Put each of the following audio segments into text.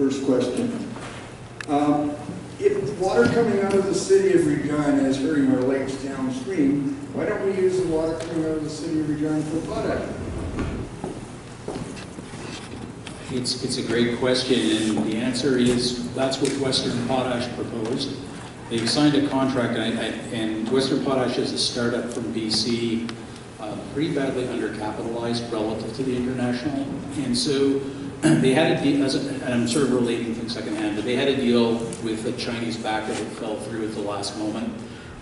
first question. If water coming out of the city of Regina is hurting our lakes downstream, why don't we use the water coming out of the city of Regina for potash? It's a great question, and the answer is that's what Western Potash proposed. They signed a contract, and Western Potash is a startup from BC, pretty badly undercapitalized relative to the international. And so they had a deal, and I'm sort of relating things secondhand, but they had a deal with a Chinese backer that fell through at the last moment.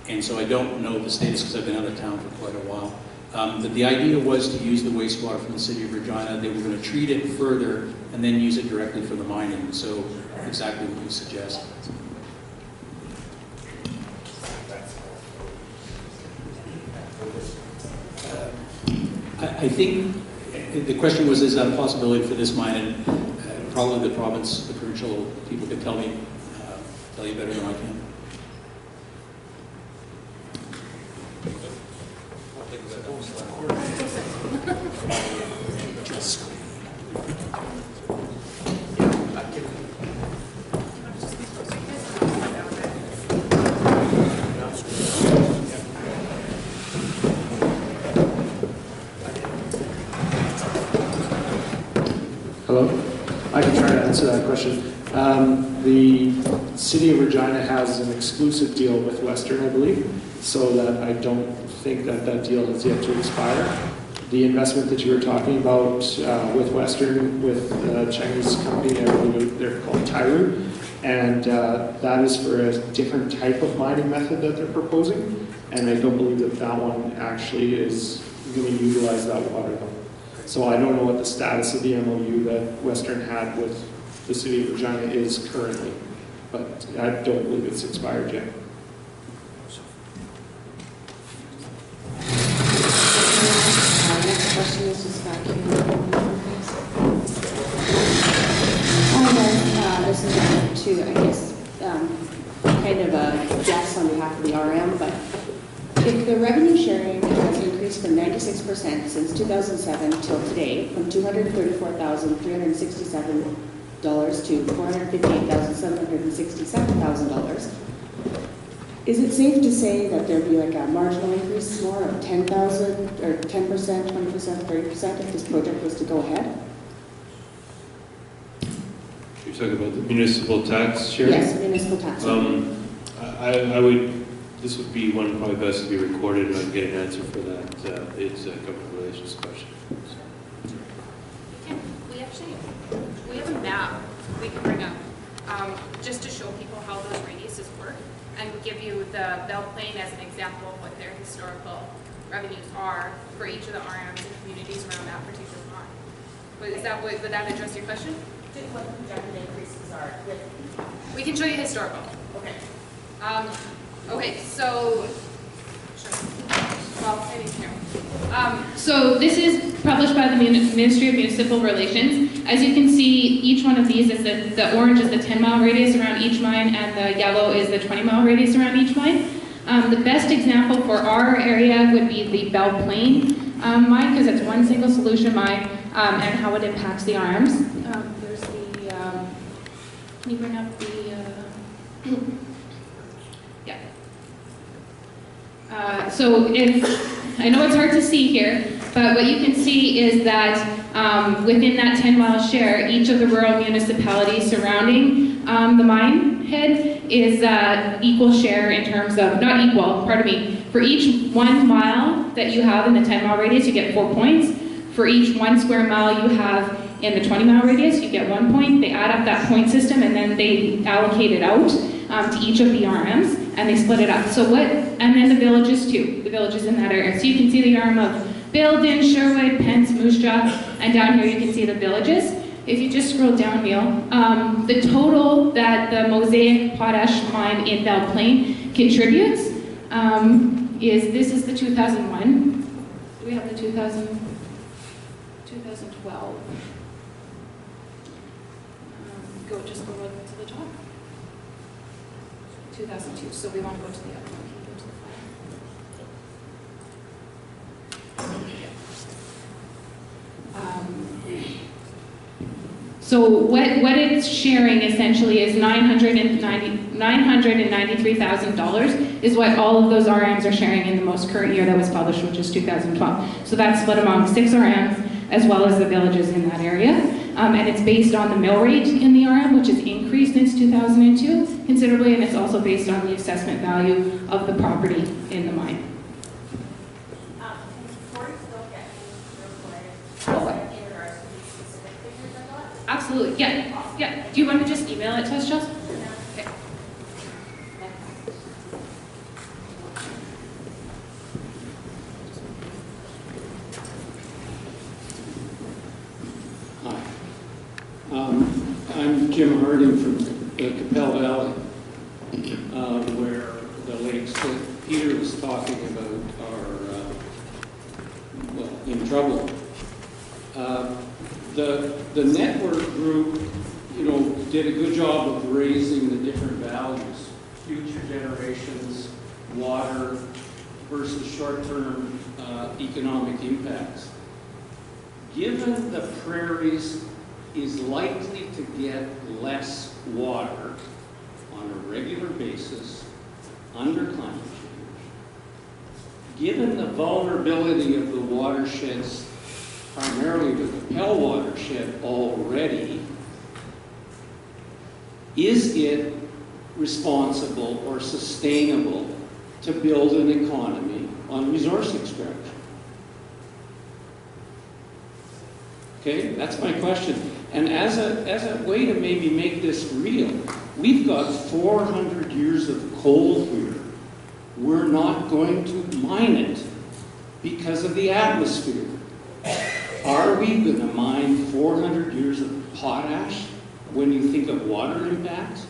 And so I don't know the status because I've been out of town for quite a while. But the idea was to use the wastewater from the city of Regina. They were going to treat it further and then use it directly for the mining. So exactly what you suggest. I think the question was, is that a possibility for this mine? And probably the province, the provincial people could tell you better than I can. Hello? I can try to answer that question. The city of Regina has an exclusive deal with Western, I believe, so that I don't think that that deal has yet to expire. The investment that you were talking about with Western, with a Chinese company, I believe they're called Tairu, and that is for a different type of mining method that they're proposing, and I don't believe that that one actually is going to utilize that water though. So I don't know what the status of the MOU that Western had with the city of Regina is currently, but I don't believe it's expired yet. Next question is just back here. Hi there. This is to, I guess, kind of a guess on behalf of the RM, but if the revenue sharing has increased from 96% since 2007 till today, from $234,367 to $458,767,000, is it safe to say that there'd be like a marginal increase more of 10,000 or 10%, 20%, 30% if this project was to go ahead? You're talking about the municipal tax sharing? Yes, municipal tax. I would. This would be one probably best to be recorded, and I'd get an answer for that. It's a government relations question. We have a map we can bring up just to show people how those radiuses work, and give you the Belle Plaine as an example of what their historical revenues are for each of the RMs and communities around that particular line. Would that address your question? What projected increases are with? We can show you historical. Okay. Okay, so, sure. Well, maybe here. So this is published by the Ministry of Municipal Relations. As you can see, each one of these is the orange is the 10-mile radius around each mine, and the yellow is the 20-mile radius around each mine. The best example for our area would be the Belle Plaine mine, because it's one single solution mine, and how it impacts the arms. There's the, can you bring up the, so I know it's hard to see here, but what you can see is that within that 10-mile share, each of the rural municipalities surrounding the mine head is equal share in terms of, not equal, pardon me, for each 1 mile that you have in the 10-mile radius, you get 4 points. For each 1 square mile you have in the 20-mile radius, you get 1 point. They add up that point system, and then they allocate it out to each of the RMs, and they split it up. So and then the villages too, the villages in that area. So you can see the arm of Buildin, Sherwood, Pence, Moose Jaw, and down here you can see the villages. If you just scroll down, Neil, the total that the Mosaic Potash mine in Belle Plaine contributes this is the 2001. Do we have the 2012? Just go to the top. 2002, so we want to go to the other one. Go to the So what it's sharing essentially is $993,000 is what all of those RMs are sharing in the most current year that was published, which is 2012. So that's split among 6 RMs as well as the villages in that area. And it's based on the mill rate in the RM, which has increased since 2002 considerably, and it's also based on the assessment value of the property in the mine. Absolutely, yeah. Do you want to just email it to us, Chelsea? Okay. Hi. I'm Jim Harding from Capel Valley, where the lakes that Peter was talking about are, well, in trouble. The network group, did a good job of raising the different values, future generations, water versus short-term economic impacts. Given the prairies is likely to get less water on a regular basis under climate change, given the vulnerability of the watersheds, primarily the Capel watershed already, is it responsible or sustainable to build an economy on resource extraction? Okay, that's my question. And as a way to maybe make this real, we've got 400 years of coal here. We're not going to mine it because of the atmosphere. Are we going to mine 400 years of potash when you think of water impacts?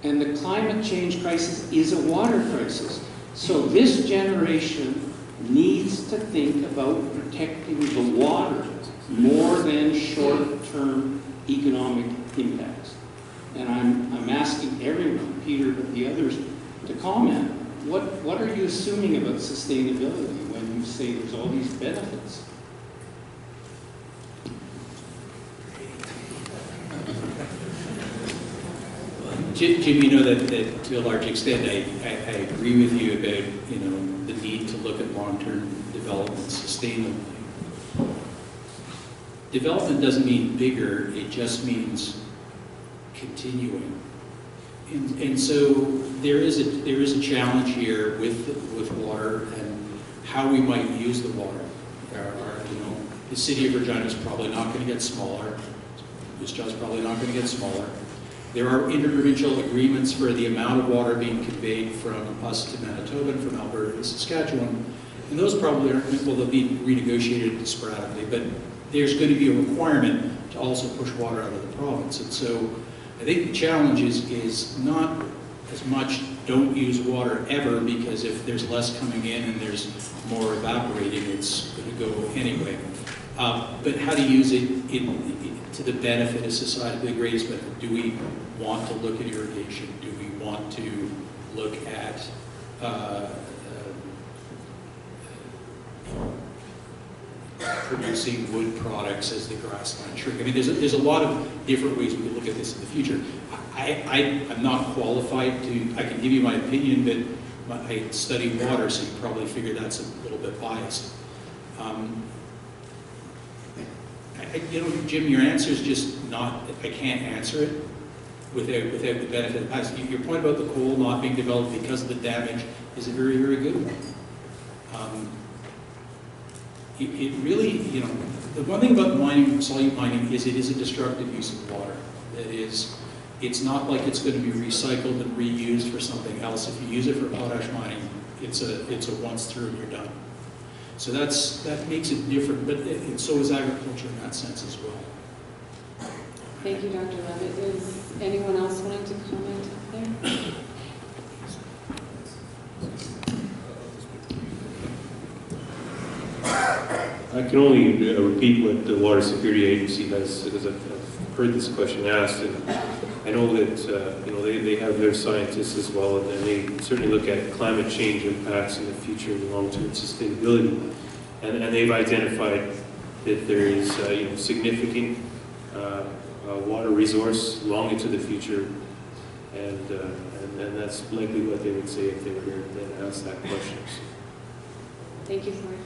And the climate change crisis is a water crisis. So this generation needs to think about protecting the water more than short-term economic impacts. And I'm asking everyone, Peter, but the others, to comment. What are you assuming about sustainability when you say there's all these benefits? Jim, you know that to a large extent I agree with you about the need to look at long-term development sustainably. Development doesn't mean bigger; it just means continuing. And so there is a challenge here with water and how we might use the water. The city of Regina is probably not going to get smaller. This job's probably not going to get smaller. There are interprovincial agreements for the amount of water being conveyed from us to Manitoba and from Alberta to Saskatchewan, and those probably aren't, well, they'll be renegotiated sporadically, but there's going to be a requirement to also push water out of the province. And so I think the challenge is not as much don't use water ever, because if there's less coming in and there's more evaporating, it's going to go anyway. But how to use it to the benefit of society, the greatest benefit. Do we want to look at irrigation? Do we want to look at producing wood products as the grassland shrink? I mean, there's a lot of different ways we can look at this in the future. I'm not qualified to, I can give you my opinion, but I study water, so you probably figure that's a little bit biased. Jim, your answer is just not, I can't answer it without the benefit of the past. Your point about the coal not being developed because of the damage is a very, very good one. It really, the one thing about mining, solute mining, is it is a destructive use of water. That is, it's not like it's going to be recycled and reused for something else. If you use it for potash mining, it's a once through and you're done. So that makes it different, but so is agriculture in that sense as well. Thank you, Dr. Levitt. Is anyone else wanting to comment up there? I can only repeat what the Water Security Agency has, because I've heard this question asked, and I know that they have their scientists as well, and they certainly look at climate change impacts in the future and long-term sustainability, and they've identified that there is significant water resource long into the future, and that's likely what they would say if they were here to ask that question. Thank you for it.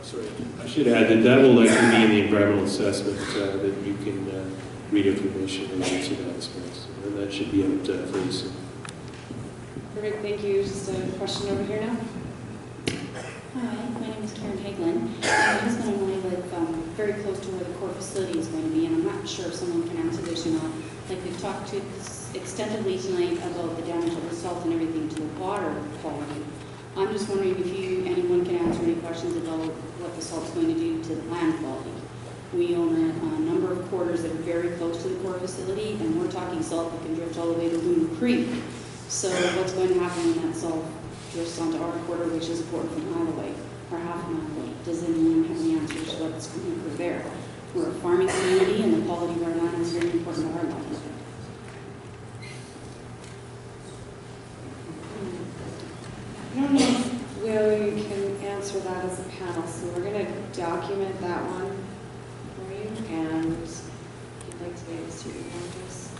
Sorry, I should add that that will likely be in the environmental assessment that you can read information related to that as well. So, and that should be out fairly soon. Perfect, thank you. Just a question over here now. Hi, my name is Karen Hagelin. My husband and I live very close to where the core facility is going to be, and I'm not sure if someone can answer this or not. Like we've talked to extensively tonight about the damage of the salt and everything to the water quality. I'm just wondering if anyone can answer any questions about what the salt's going to do to the land quality. We own a number of quarters that are very close to the core facility, and we're talking salt that can drift all the way to Loon Creek. So what's going to happen when that salt drifts onto our quarter, which is a quarter of a mile away, or half a mile away? Does anyone have any answers to what's going to occur there? We're a farming community, and the quality of our land is very important to our livelihood. I don't know if we can answer that as a panel, so we're going to document that one for you, and if you'd like to be able to email this.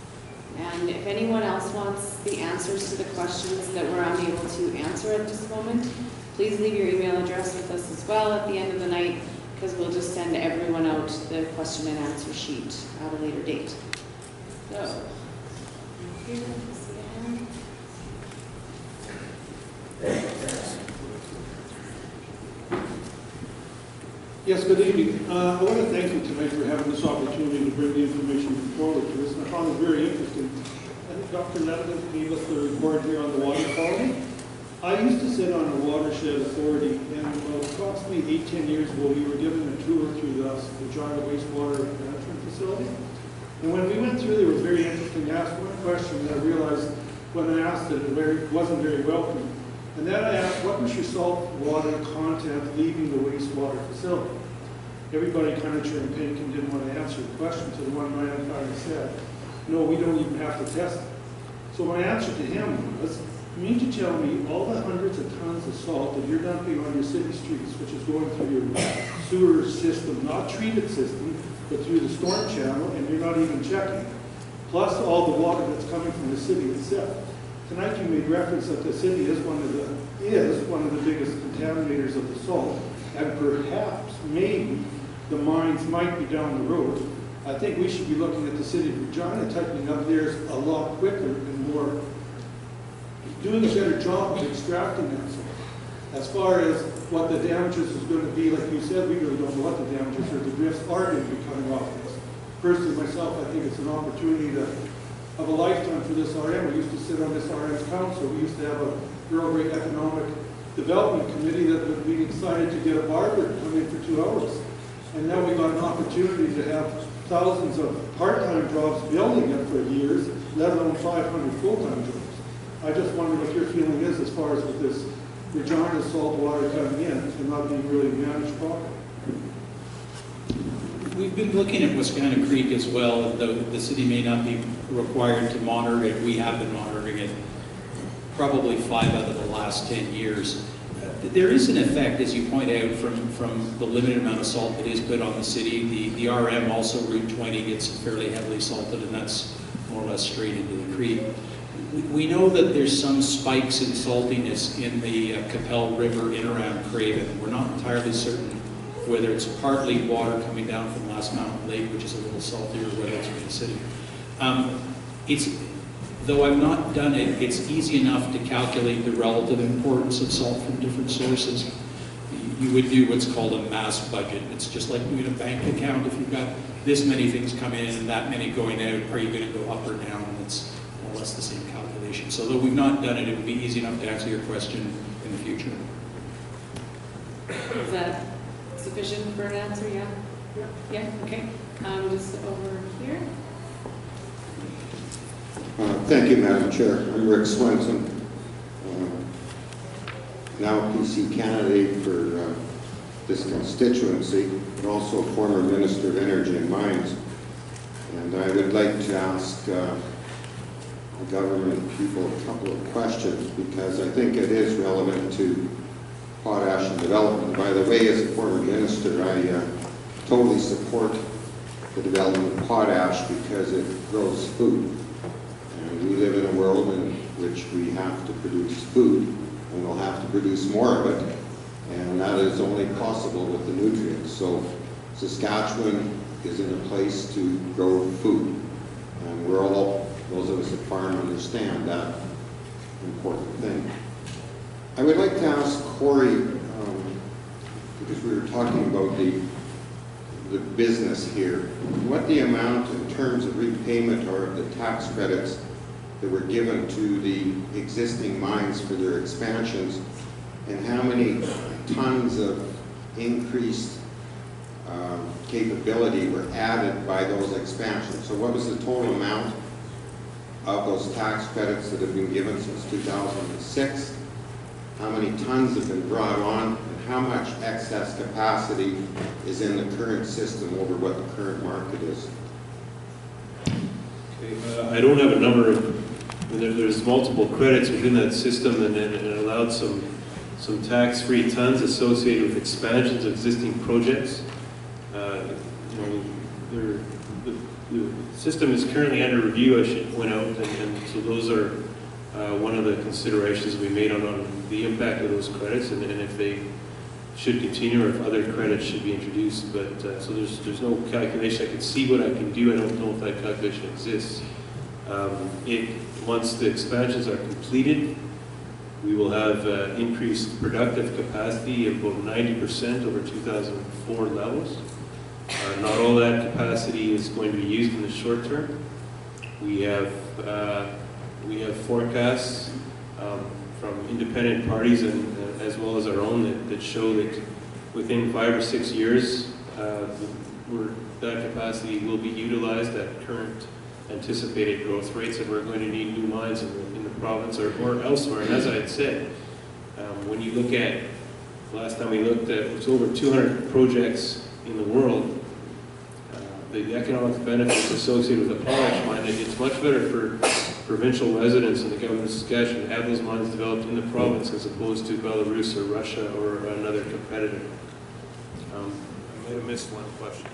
And if anyone else wants the answers to the questions that we're unable to answer at this moment, please leave your email address with us as well at the end of the night, because we'll just send everyone out the question and answer sheet at a later date. So, here, this again. Yes, good evening. I want to thank you tonight for having this opportunity to bring the information forward to us, and I found it very interesting. I think Dr. Netherton gave us the report here on the water quality. I used to sit on a watershed authority, and approximately 8-10 years ago, we were given a tour through the Regina wastewater management facility. And when we went through, there was very interesting. I asked one question that I realized when I asked it, it wasn't very welcoming. And then I asked, what was your salt water content leaving the wastewater facility? Everybody kind of turned pink and didn't want to answer the question, so the one man finally said, no, we don't even have to test it. So my answer to him was, you mean to tell me all the hundreds of tons of salt that you're dumping on your city streets, which is going through your sewer system, not treated system, but through the storm channel, and you're not even checking, plus all the water that's coming from the city itself. Tonight you made reference that the city is one of the biggest contaminators of the salt, and perhaps, maybe, the mines might be down the road. I think we should be looking at the city of Regina tightening up theirs a lot quicker and more, doing a better job of extracting that salt. As far as what the damages is going to be, like you said, we really don't know what the damages or the drifts are going to be coming off of this. Personally, myself, I think it's an opportunity of a lifetime for this RM. We used to sit on this RM's council. We used to have a Earl Grey Economic Development Committee that would be excited to get a barber to come in for 2 hours. And now we've got an opportunity to have thousands of part-time jobs building it for years, let alone 500 full-time jobs. I just wonder what your feeling is as far as with this Regina salt water coming in and not being really managed properly. We've been looking at Wascana Creek as well, though the city may not be required to monitor it. We have been monitoring it probably 5 out of the last 10 years. There is an effect, as you point out, from the limited amount of salt that is put on the city. The RM, also Route 20, gets fairly heavily salted, and that's more or less straight into the creek. We know that there's some spikes in saltiness in the Capel River in around Craven. We're not entirely certain whether it's partly water coming down from Last Mountain Lake, which is a little saltier, or whether it's from the city. Though I've not done it, it's easy enough to calculate the relative importance of salt from different sources. You would do what's called a mass budget. It's just like doing a bank account. If you've got this many things coming in and that many going out, are you going to go up or down? And it's more or less the same calculation. So though we've not done it, it would be easy enough to answer your question in the future. Is that sufficient for an answer? Yeah? Yeah? Okay. Just over here. Thank you, Madam Chair. I'm Rick Swenson, now PC candidate for this constituency, but also former Minister of Energy and Mines. And I would like to ask the government people a couple of questions because I think it is relevant to potash and development. By the way, as a former minister, I totally support the development of potash because it grows food. And we live in a world in which we have to produce food, and we'll have to produce more of it. And that is only possible with the nutrients. So Saskatchewan is in a place to grow food. And we're all, those of us that farm understand that important thing. I would like to ask Corey, because we were talking about the business here, what the amount in terms of repayment or of the tax credits that were given to the existing mines for their expansions, and how many tons of increased capability were added by those expansions. So what was the total amount of those tax credits that have been given since 2006? How many tons have been brought on, and how much excess capacity is in the current system over what the current market is? Okay, I don't have a number of, there's multiple credits within that system, and it allowed some tax-free tons associated with expansions of existing projects. The system is currently under review. I should point out, and so those are one of the considerations we made on the impact of those credits, and if they should continue or if other credits should be introduced. But so there's no calculation. I can see what I can do. I don't know if that calculation exists. Once the expansions are completed, we will have increased productive capacity of about 90% over 2004 levels. Not all that capacity is going to be used in the short term. We have forecasts from independent parties and as well as our own that show that within 5 or 6 years, that capacity will be utilized at current anticipated growth rates, and we're going to need new mines in the province or elsewhere. And as I had said, when you look at, last time we looked at, it was over 200 projects in the world, the economic benefits associated with the potash mine, it's much better for provincial residents in the government of Saskatchewan to have those mines developed in the province as opposed to Belarus or Russia or another competitor. I might have missed one question.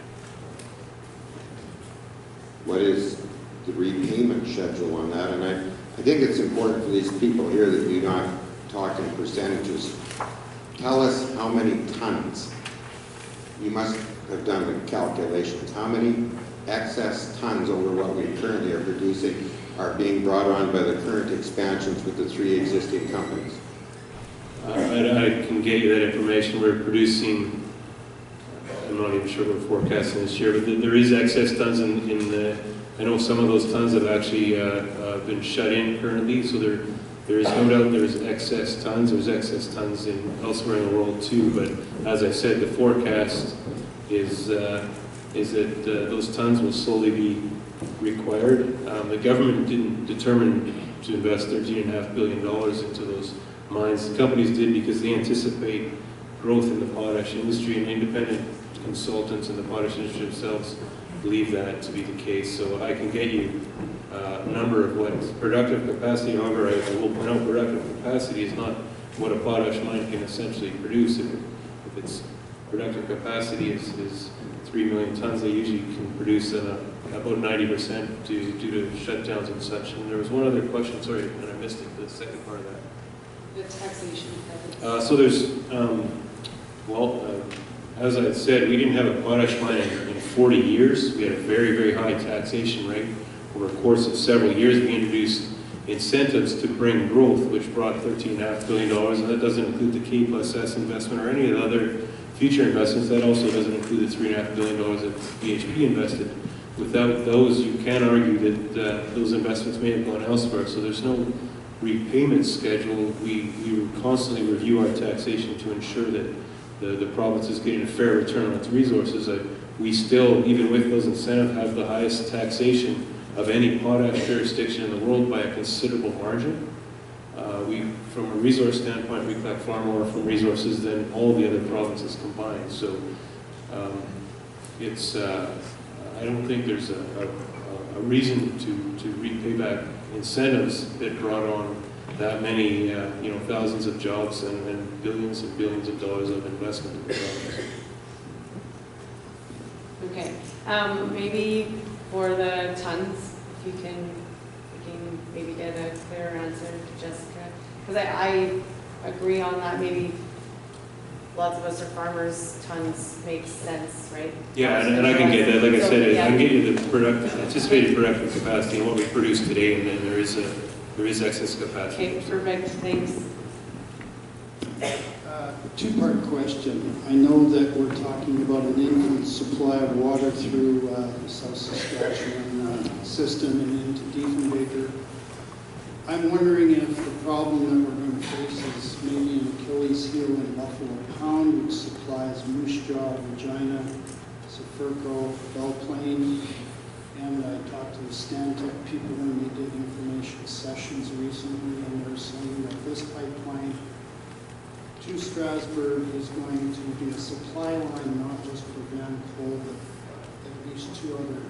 What is the repayment schedule on that? And I think it's important for these people here that do not talk in percentages. Tell us how many tons. You must have done the calculations. How many excess tons over what we currently are producing are being brought on by the current expansions with the 3 existing companies? I can get you that information. We're producing, I'm not even sure we're forecasting this year, but there is excess tons in the, I know some of those tons have actually been shut in currently, so there is no doubt there's excess tons. There's excess tons elsewhere in the world too, but as I said, the forecast is that those tons will slowly be required. The government didn't determine to invest $13.5 billion into those mines. The companies did because they anticipate growth in the potash industry, and independent consultants in the potash industry themselves believe that to be the case. So I can get you a number of what productive capacity. However, I will point out productive capacity is not what a potash mine can essentially produce. If its productive capacity is 3 million tons, they usually can produce about 90% due to shutdowns and such. And there was one other question, sorry, and I missed it, the second part of that. The taxation credits. So there's, as I had said, we didn't have a potash mine in 40 years. We had a very, very high taxation rate. Over a course of several years, we introduced incentives to bring growth, which brought $13.5 billion, and that doesn't include the K+S investment or any of the other future investments. That also doesn't include the $3.5 billion that BHP invested. Without those, you can argue that those investments may have gone elsewhere, so there's no repayment schedule. We constantly review our taxation to ensure that the province is getting a fair return on its resources. We still, even with those incentives, have the highest taxation of any potash jurisdiction in the world by a considerable margin. From a resource standpoint, we collect far more from resources than all the other provinces combined. So I don't think there's a reason to repay back incentives that brought on that many, thousands of jobs and billions and billions of dollars of investment in the province. Okay. Maybe for the tons, if you can maybe get a clear answer to Jessica. Because I agree on that, maybe lots of us are farmers, tons makes sense, right? Yeah, and I can get that, like I So, said, yeah. I can get you the anticipated productive capacity and what we produce today, and then there is excess capacity. Okay, perfect, thanks. Two-part question. I know that we're talking about an increased supply of water through the South Saskatchewan system and into Diefenbaker. I'm wondering if the problem that we're going to face is maybe an Achilles heel in Buffalo Pound, which supplies Moose Jaw, Regina, Sefurco, Belle Plaine. And I talked to the Stantec people when we did information sessions recently, and they're saying that this pipeline to Strasbourg is going to be a supply line, not just for Van Cole, but at least 2 other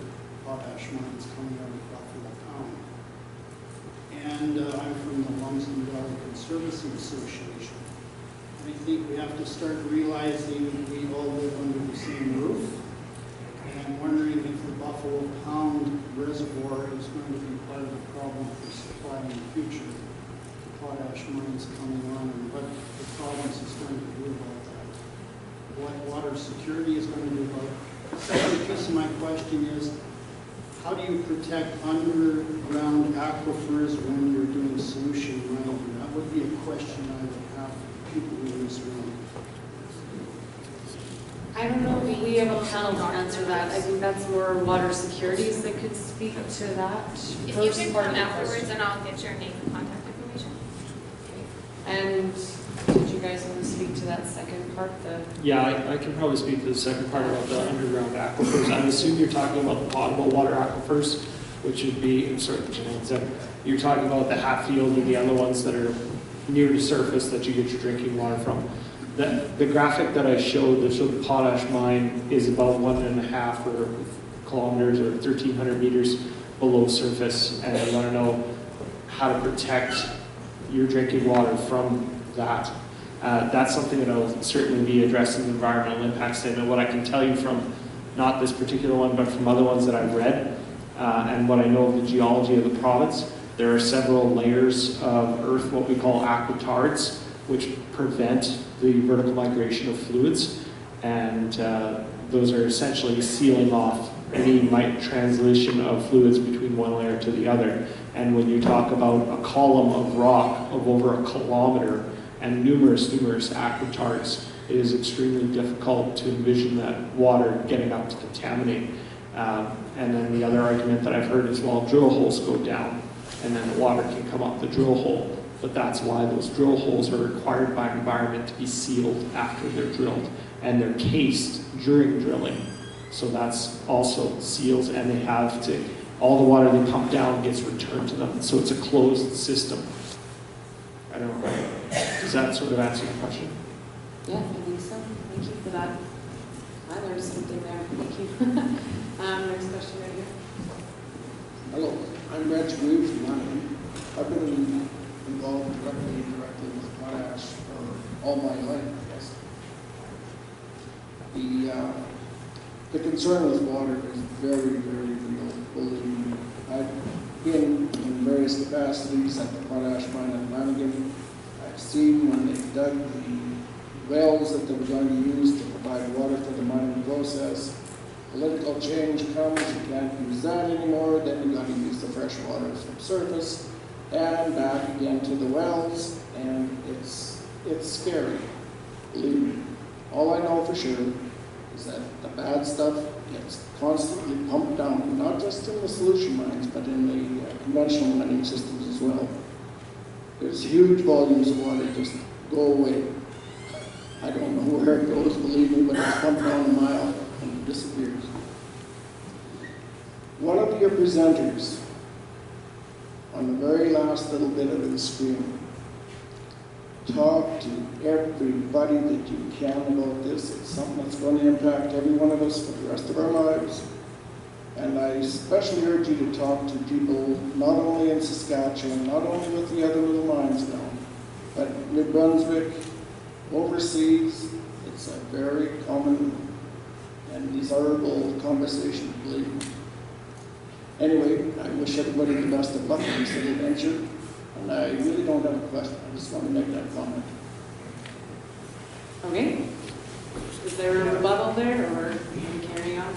potash mines coming out of Buffalo Pound. And I'm from the Lumsden Valley Conservancy Association. And I think we have to start realizing we all live under the same roof. And I'm wondering if the Buffalo Pound Reservoir is going to be part of the problem for supply in the future. Potash mines coming on, and what the province is going to do about that. What water security is going to do about it. The second piece of my question is, how do you protect underground aquifers when you're doing solution mining? That would be a question I would have for people in this room. I don't know if we have a panel to answer that. I think that's more water securities that could speak to that. If you can come afterwards and I'll get your name and contact information. And did you guys want to speak to that second part? Yeah, I can probably speak to the second part about the underground aquifers. I'm assuming you're talking about the potable water aquifers, which would be, you're talking about the Hatfield and the other ones that are near the surface that you get your drinking water from. The graphic that I showed that showed the potash mine is about 1.5 or kilometers or 1,300 meters below surface, and I want to know how to protect your drinking water from that. That's something that will certainly be addressed in the environmental impact statement. What I can tell you from not this particular one, but from other ones that I've read, and what I know of the geology of the province, there are several layers of earth, what we call aquatards, which prevent the vertical migration of fluids, and those are essentially sealing off any translation of fluids between one layer to the other. And when you talk about a column of rock of over 1 kilometer and numerous aquatards, it is extremely difficult to envision that water getting up to contaminate. And then the other argument that I've heard is, well, drill holes go down and then the water can come up the drill hole. But that's why those drill holes are required by environment to be sealed after they're drilled, and they're cased during drilling. So that's also seals, and they have to, all the water they pump down gets returned to them. So it's a closed system. I don't know. Does that sort of answer your question? Yeah, I think so. Thank you for that. I learned something there. Thank you. Next question right here. Hello, I'm Reg Reeves from London. I've been involved directly and indirectly with potash for all my life, I guess. The concern with water is very, very real, believe me. I've been in various capacities at the potash mine at Lanigan. I've seen when they dug the wells that they were going to use to provide water for the mining process. Political change comes, you can't use that anymore, then you got to use the fresh water from surface and back again to the wells, and it's scary, believe me. All I know for sure is that the bad stuff gets constantly pumped down, not just in the solution mines, but in the conventional mining systems as well. There's huge volumes of water just go away. I don't know where it goes, believe me, but it's pumped down a mile and it disappears. One of your presenters, on the very last little bit of the screen, talk to everybody that you can about this. It's something that's going to impact every one of us for the rest of our lives. And I especially urge you to talk to people not only in Saskatchewan, not only with the other little mines now, but New Brunswick, overseas. It's a very common and desirable conversation, believe me. Anyway, I wish everybody the best of luck in this little venture, and I really don't have a question. I just want to make that comment. Okay. Is there a rebuttal there, or are you carrying on?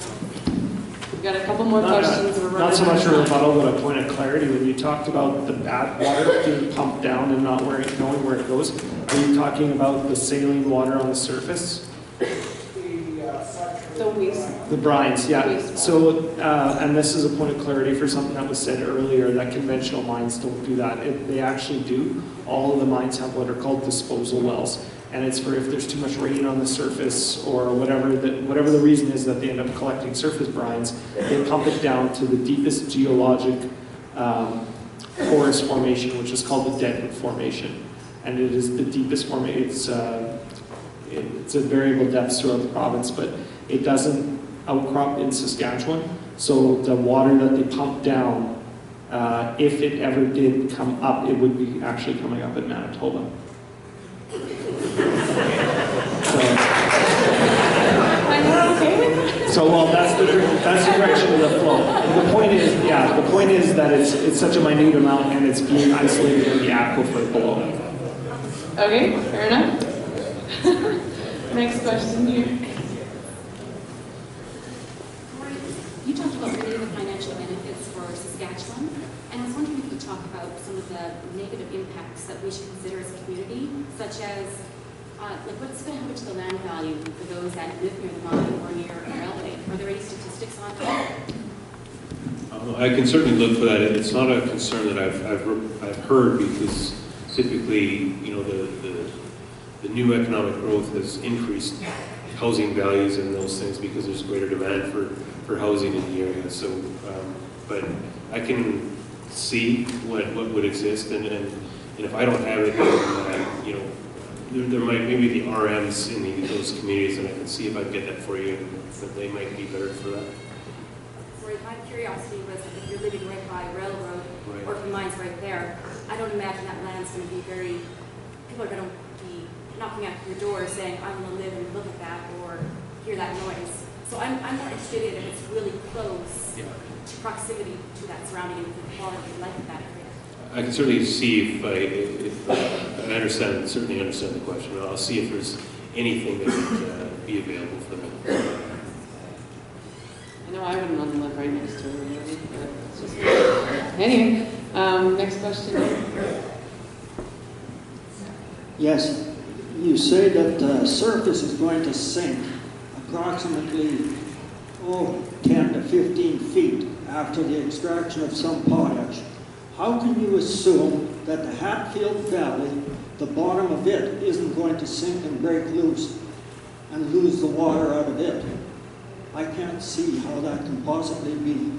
We've got a couple more questions. We're Not so running much a out of rebuttal, but a point of clarity. When you talked about the bad water being pumped down and not knowing where it goes, are you talking about the saline water on the surface? The waste. The brines, yeah. Wastewater. So, and this is a point of clarity for something that was said earlier, that conventional mines don't do that. They actually do. All of the mines have what are called disposal wells. And it's for if there's too much rain on the surface or whatever the reason is that they end up collecting surface brines, they pump it down to the deepest geologic porous formation, which is called the Deadwood Formation. And it is the deepest formation. It's at variable depths throughout the province, but it doesn't outcrop in Saskatchewan. So the water that they pump down, if it ever did come up, it would be actually coming up in Manitoba. So well, that's the direction of the flow. The point is that it's such a minute amount and it's being isolated in the aquifer below. Okay, fair enough. Next question here. You talked about really the financial benefits for Saskatchewan, and I was wondering if you could talk about some of the negative impacts that we should consider as a community, such as like what's going to happen to the land value for those that live near the mine or near a railway? Are there any statistics on that? I can certainly look for that. It's not a concern that I've heard, because typically, you know, the new economic growth has increased housing values and those things because there's greater demand for housing in the area. So, but I can see what would exist, and if I don't have it, then, you know, there might maybe the RMs in those communities, and I can see if I can get that for you, that they might be better for that. Sorry, my curiosity was that if you're living right by a railroad, Right. or if the mine's right there, I don't imagine that land's going to be people are going to be knocking at your door saying, I want to live and look at that, or hear that noise. So I'm more interested in if it's really close proximity to that surrounding and the quality of life of that area. I can certainly see if I certainly understand the question. I'll see if there's anything that would be available for them. I know I wouldn't want to live right next to her, really, but it's just me. Anyway, next question. Yes, you say that the surface is going to sink approximately 10 to 15 feet after the extraction of some potash. How can you assume that the Hatfield Valley, the bottom of it, isn't going to sink and break loose and lose the water out of it? I can't see how that can possibly be.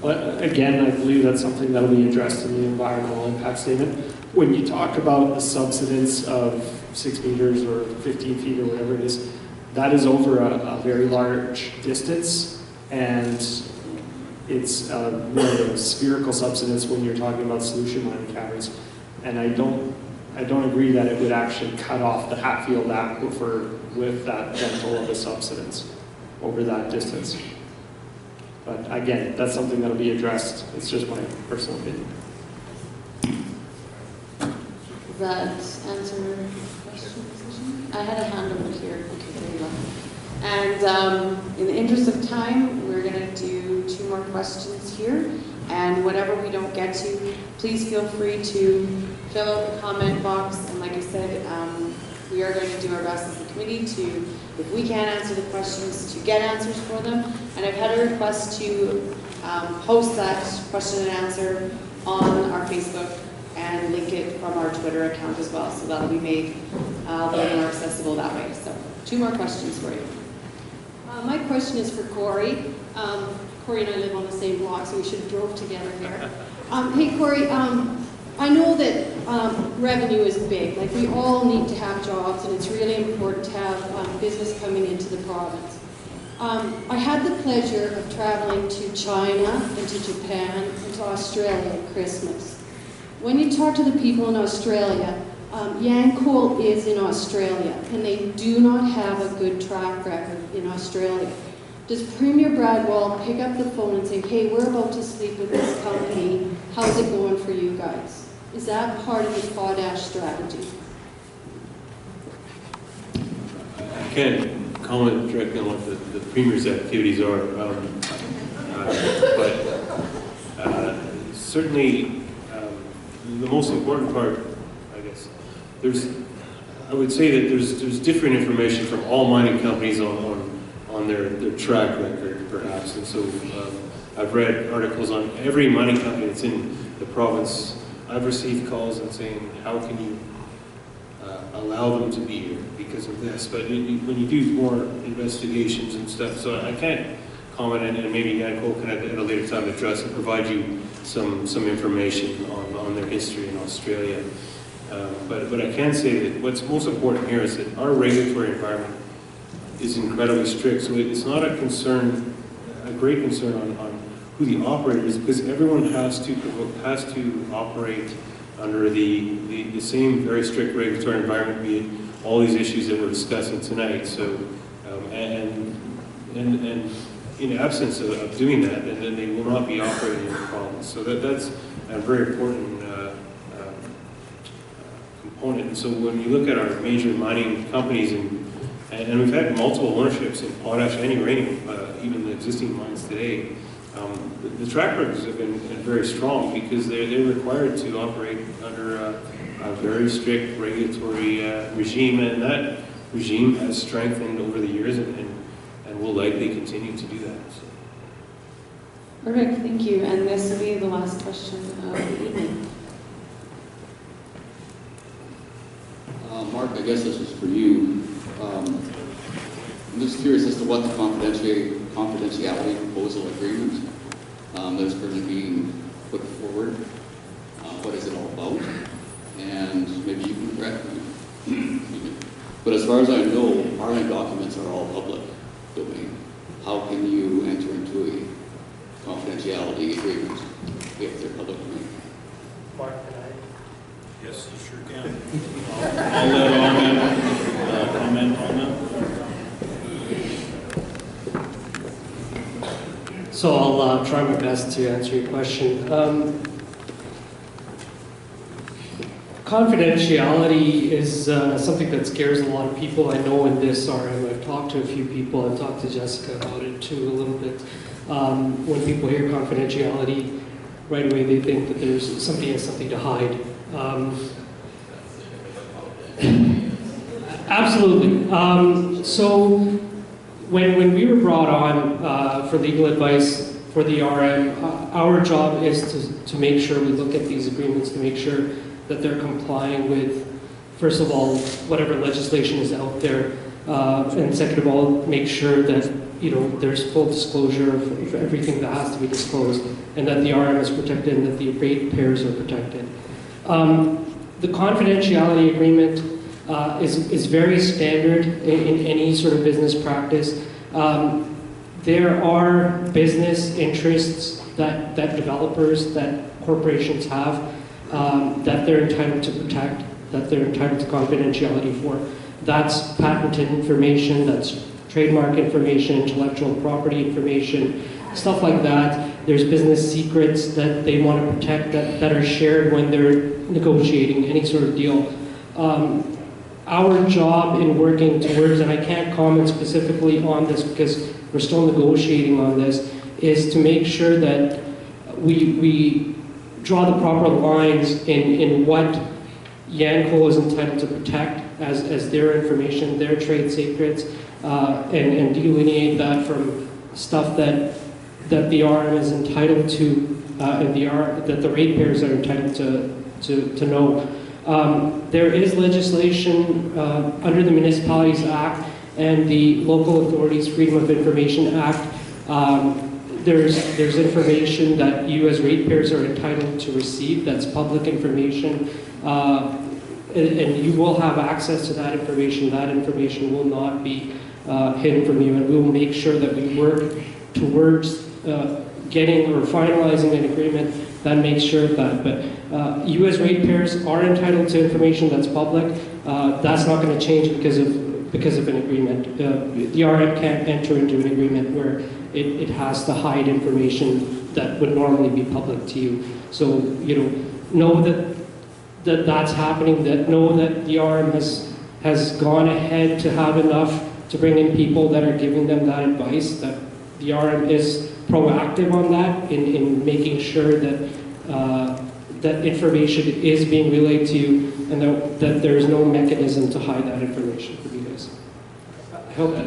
But again, I believe that's something that'll be addressed in the environmental impact statement. When you talk about the subsidence of 6 meters or 15 feet or whatever it is, that is over a very large distance, and it's more of a spherical subsidence when you're talking about solution mining caverns. And I don't agree that it would actually cut off the Hatfield aquifer with that gentle of a subsidence over that distance. But again, that's something that'll be addressed. It's just my personal opinion. Does that answer your question? I had a hand over here. Okay, there you go. And in the interest of time, we're going to do 2 more questions here. And whatever we don't get to, please feel free to fill out the comment box. And like I said, we are going to do our best as a committee to, if we can't answer the questions, to get answers for them. And I've had a request to post that question and answer on our Facebook and link it from our Twitter account as well. So that'll be made a little more accessible that way. So 2 more questions for you. My question is for Corey. Corey and I live on the same block, so we should have drove together here. Hey, Corey, I know that revenue is big. Like, we all need to have jobs, and it's really important to have business coming into the province. I had the pleasure of traveling to China and to Japan and to Australia at Christmas. When you talk to the people in Australia, Yancoal is in Australia, and they do not have a good track record in Australia. Does Premier Bradwell pick up the phone and say, hey, we're about to sleep with this company, how's it going for you guys? Is that part of the potash strategy? I can't comment directly on what the Premier's activities are, but certainly the most important part, I guess, I would say that there's different information from all mining companies on their track record, perhaps, and so I've read articles on every mining company that's in the province. I've received calls and saying, how can you allow them to be here because of this? But when you do more investigations and stuff, so I can't comment, and maybe Yancoal can at a later time address and provide you some information on their history in Australia. But I can say that what's most important here is that our regulatory environment is incredibly strict. So it's not a concern, a great concern on who the operator is, because everyone has to operate under the same very strict regulatory environment, be it all these issues that we're discussing tonight. So and in absence of doing that, then they will not be operating in the province. So that's a very important component. And so when you look at our major mining companies, and we've had multiple ownerships in potash and uranium, even the existing mines today, the track records have been very strong because they're required to operate under a very strict regulatory regime, and that regime has strengthened over the years and will likely continue to do that. So. Perfect, thank you. And this will be the last question of the evening. Mark, I guess this is for you. I'm just curious as to what the confidentiality proposal agreement that is currently being put forward, what is it all about? And maybe you can correct me. But as far as I know, RM documents are all public domain. How can you enter into a confidentiality agreement if they're public domain? Mark, can I? Yes, you sure can. I'll let comment on that. So I'll try my best to answer your question. Confidentiality is something that scares a lot of people. I know in this RM, I've talked to a few people, I've talked to Jessica about it too a little bit. When people hear confidentiality, right away they think that somebody has something to hide. Absolutely. So when we were brought on for legal advice for the RM, our job is to make sure we look at these agreements, to make sure that they're complying with, first of all, whatever legislation is out there, and second of all, make sure that there's full disclosure of everything that has to be disclosed, and that the RM is protected and that the ratepayers are protected. The confidentiality agreement is very standard in any sort of business practice. There are business interests that developers, that corporations have, that they're entitled to protect, that they're entitled to confidentiality for. That's patented information, that's trademark information, intellectual property information, stuff like that. There's business secrets that they want to protect that are shared when they're negotiating any sort of deal. Our job in working towards, and I can't comment specifically on this because we're still negotiating on this, is to make sure that we draw the proper lines in what Yancoal is entitled to protect as their information, their trade secrets, and delineate that from stuff that the RM is entitled to, and that the ratepayers are entitled to know. There is legislation under the Municipalities Act and the Local Authorities Freedom of Information Act. There's information that you as ratepayers are entitled to receive that's public information, and you will have access to that information. That information will not be hidden from you, and we will make sure that we work towards getting or finalizing an agreement that makes sure of that. But you as ratepayers are entitled to information that's public. That's not going to change because of an agreement. The RM can't enter into an agreement where it has to hide information that would normally be public to you. So, know that that's happening, know that the RM has gone ahead to have enough to bring in people that are giving them that advice, that the RM is proactive on that in making sure that that information is being relayed to you, and that there is no mechanism to hide that information from you guys. I hope that.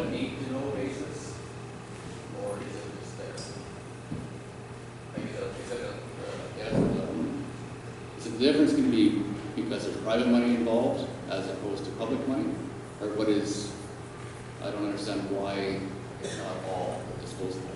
Is the difference going to be because there's private money involved as opposed to public money? Or what is, I don't understand why it's not all disposable.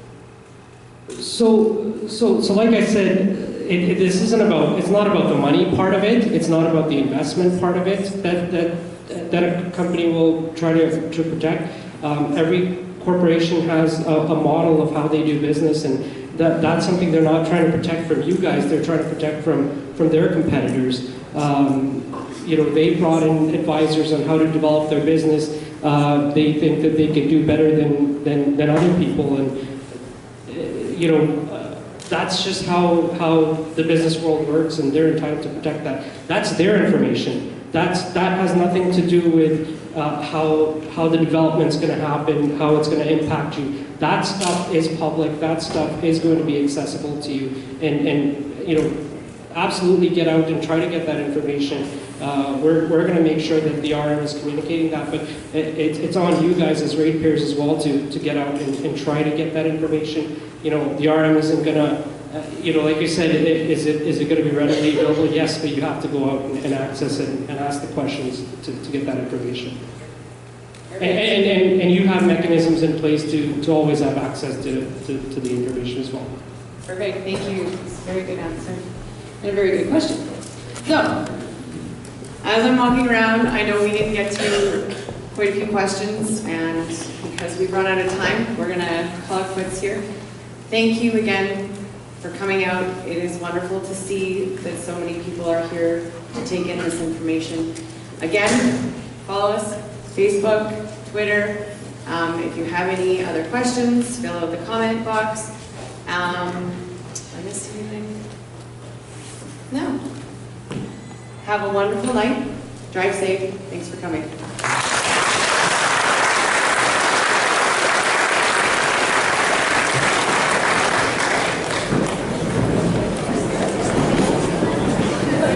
So like I said, this isn't about, it's not about the money part of it, it's not about the investment part of it that a company will try to protect. Every corporation has a model of how they do business, and that's something they're not trying to protect from you guys, they're trying to protect from their competitors. They brought in advisors on how to develop their business. They think that they can do better than other people, and that's just how the business world works, and they're entitled to protect that. That's their information. That has nothing to do with how the development's going to happen, how it's going to impact you. That stuff is public. That stuff is going to be accessible to you, and absolutely get out and try to get that information. We're going to make sure that the RM is communicating that, but it's on you guys as ratepayers as well to get out and try to get that information. The RM isn't going to, like you said, is it going to be readily available? Yes, but you have to go out and access it and ask the questions to get that information. And you have mechanisms in place to always have access to the information as well. Perfect, thank you. It's a very good answer. And a very good question. So, as I'm walking around, I know we didn't get to quite a few questions, and because we've run out of time, we're going to call it quits here. Thank you again for coming out. It is wonderful to see that so many people are here to take in this information. Again, follow us, Facebook, Twitter. If you have any other questions, fill out the comment box. I missed anything? No. Have a wonderful night. Drive safe. Thanks for coming.